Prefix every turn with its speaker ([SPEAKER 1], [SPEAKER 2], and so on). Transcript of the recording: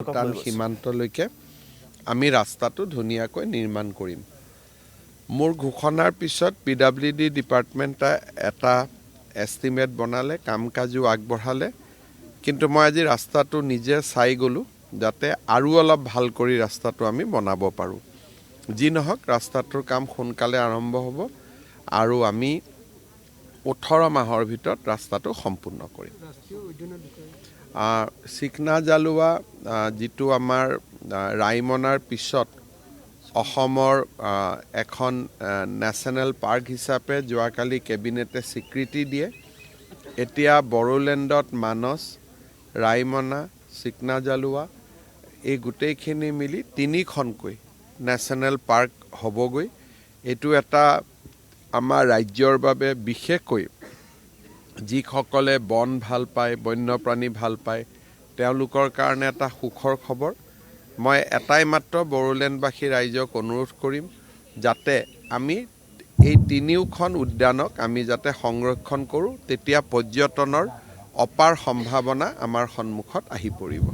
[SPEAKER 1] ভূটান সীমান্তলৈকে আমি ৰাস্তাটো ধুনীয়াকৈ নিৰ্মাণ কৰিম। মোৰ ঘোষণাৰ পিছত PWD ডিপাৰ্টমেণ্টে এটা এষ্টিমেট বনালে, কাম কাজো আগবঢ়ালে, কিন্তু মই আজি ৰাস্তাটো নিজে চাই গ'লোঁ যাতে আৰু অলপ ভাল কৰি ৰাস্তাটো আমি বনাব পাৰোঁ। যি নহওক ৰাস্তাটোৰ কাম সোনকালে আৰম্ভ হ'ব আৰু আমি 18 মাহৰ ভিতৰত ৰাস্তাটো সম্পূৰ্ণ কৰিম। চিকনা জালুৱা যিটো আমাৰ ৰাইমনাৰ পিছত অসমৰ এখন নেশ্যনেল পাৰ্ক হিচাপে যোৱাকালি কেবিনেটে স্বীকৃতি দিয়ে। এতিয়া বড়োলেণ্ডত মানস, ৰাইমনা, চিকনা জালুৱা এই গোটেইখিনি মিলি 3খনকৈ নেশ্যনেল পাৰ্ক হ'বগৈ। এইটো এটা আমাৰ ৰাজ্যৰ বাবে বিশেষকৈ যিসকলে বন ভাল পায়, বন্যপ্ৰাণী ভাল পায়, তেওঁলোকৰ কাৰণে এটা সুখৰ খবৰ। মই এটাই মাত্ৰ বড়োলেণ্ডবাসী ৰাইজক অনুৰোধ কৰিম যাতে আমি এই 3খন উদ্যানক আমি যাতে সংৰক্ষণ কৰোঁ, তেতিয়া পৰ্যটনৰ অপাৰ সম্ভাৱনা আমাৰ সন্মুখত আহি পৰিব।